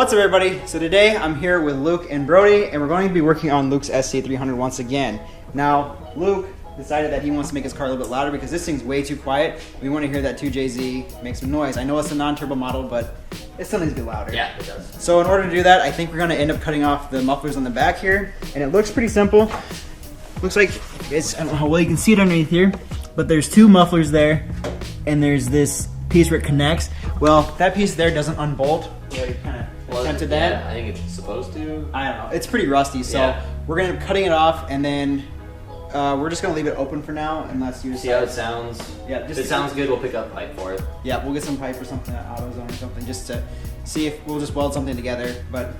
What's up, everybody? So today I'm here with Luke and Brody, and we're going to be working on Luke's SC300 once again. Now, Luke decided that he wants to make his car a little bit louder because this thing's way too quiet. We want to hear that 2JZ make some noise. I know it's a non-turbo model, but it still needs to be louder. Yeah, it does. So in order to do that, I think we're going to end up cutting off the mufflers on the back here, and it looks pretty simple. Looks like it's, I don't know how well you can see it underneath here, but there's two mufflers there, and there's this piece where it connects. Well, that piece there doesn't unbolt. You kind of tempted that. Yeah, I think it's supposed to. I don't know. It's pretty rusty, so we're gonna be cutting it off, and then we're just gonna leave it open for now, unless you see how it sounds. Yeah, if it sounds good, we'll pick up pipe for it. Yeah, we'll get some pipe or something at AutoZone or something, just to see if we'll just weld something together. But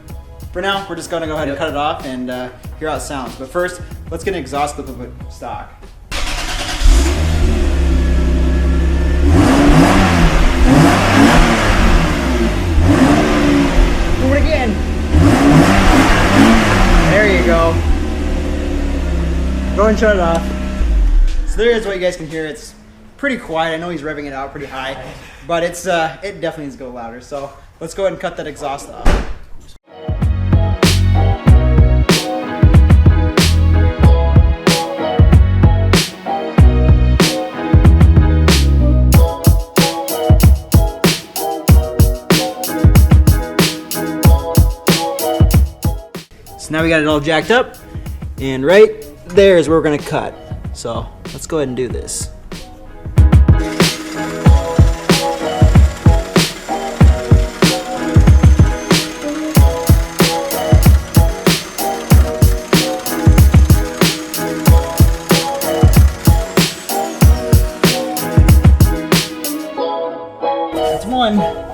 for now, we're just gonna go ahead and cut it off and hear how it sounds. But first, let's get an exhaust clip of it stock. Do it again. There you go. Go and shut it off. So there is what you guys can hear. It's pretty quiet. I know he's revving it out pretty high, but it's it definitely needs to go louder. So let's go ahead and cut that exhaust off. So now we got it all jacked up, and right there is where we're gonna cut. So let's go ahead and do this. That's one.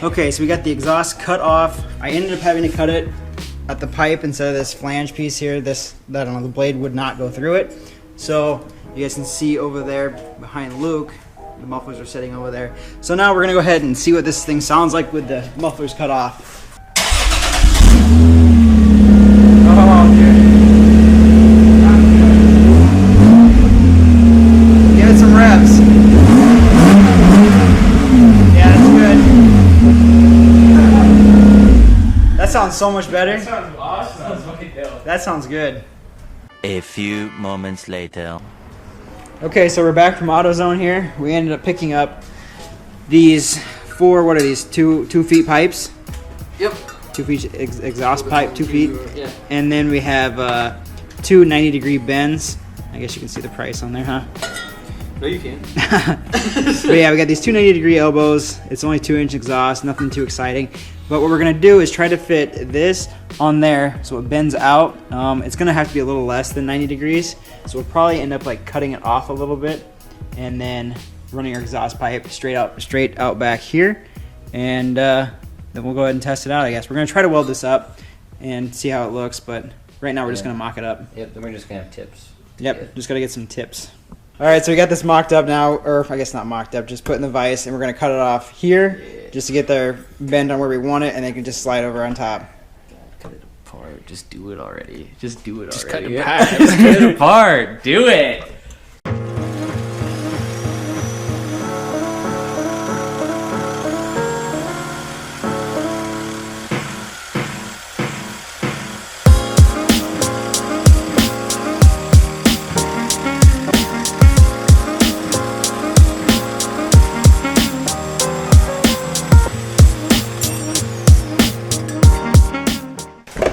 Okay, so we got the exhaust cut off. I ended up having to cut it at the pipe instead of this flange piece here. This, I don't know, the blade would not go through it. So you guys can see over there behind Luke, the mufflers are sitting over there. So now we're gonna go ahead and see what this thing sounds like with the mufflers cut off. Oh, dude. Give it some revs. That sounds so much better. That sounds awesome. That sounds good. A few moments later. Okay, so we're back from AutoZone here. We ended up picking up these four, what are these, two feet pipes? Yep. 2 feet exhaust pipe, 2 feet. Yeah. And then we have two 90-degree bends. I guess you can see the price on there, huh? No, you can. But yeah, we got these two 90-degree elbows. It's only 2-inch exhaust, nothing too exciting. But what we're gonna do is try to fit this on there so it bends out. It's gonna have to be a little less than 90 degrees. So we'll probably end up like cutting it off a little bit and then running our exhaust pipe straight out back here. And then we'll go ahead and test it out, I guess. We're gonna try to weld this up and see how it looks, but right now we're just gonna mock it up. Yep, then we're just gonna have tips. Yep, just gotta get some tips. All right, so we got this mocked up now, or I guess not mocked up, just put in the vise, and we're gonna cut it off here just to get the bend on where we want it, and then you can just slide over on top. Cut it apart. Just do it already. Just do it Just already. cut it apart. Just cut it apart. Do it.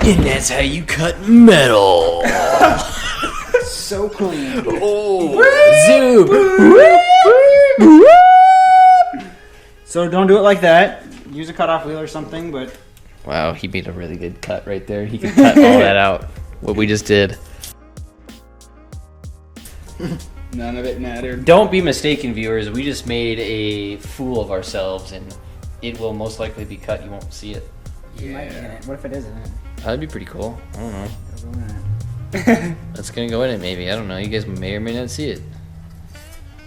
And that's how you cut metal. So clean. Oh, zoom. So don't do it like that. Use a cutoff wheel or something, but... Wow, he made a really good cut right there. He could cut all that out. What we just did. None of it mattered. Don't be mistaken, viewers. We just made a fool of ourselves, and it will most likely be cut. You won't see it. You might be in it. What if it isn't in it? That'd be pretty cool. I don't know. That's gonna go in it maybe. I don't know. You guys may or may not see it.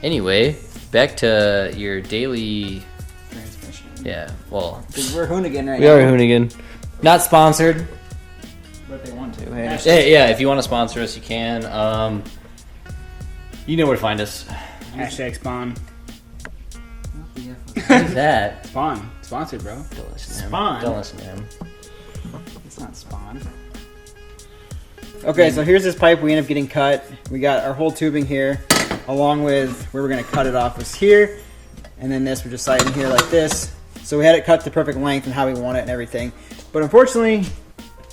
Anyway, back to your daily. Transmission. Yeah. Well, 'Cause we're Hoonigan right we now. are Hoonigan. Not sponsored. But they want to. Yeah. If you want to sponsor us, you can. You know where to find us. Hashtag spawn. What is that? Spawn. Sponsored, bro. Don't listen to him. Spawn. Don't listen to him. It's not spawn. Okay, so here's this pipe we end up getting cut. We got our whole tubing here, along with where we're gonna cut it off was here, and then this we're just sliding here like this. So we had it cut to perfect length and how we want it and everything. But unfortunately,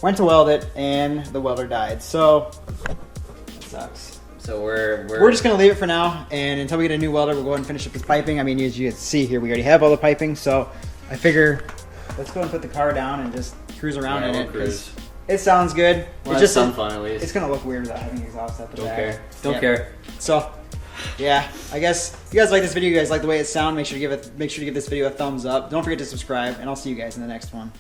went to weld it and the welder died. So it sucks. So we're We're just gonna leave it for now, and until we get a new welder, we'll go ahead and finish up this piping. I mean, as you can see here, we already have all the piping, so I figure let's go and put the car down and just cruise around in we'll it. 'Cause cruise. it sounds good. Well, It just some fun at least. it's gonna look weird without having exhaust at the Don't back. care. Don't Yeah. care. So, yeah, I guess if you guys like this video, you guys like the way it sounds, make sure to give this video a thumbs up. Don't forget to subscribe, and I'll see you guys in the next one.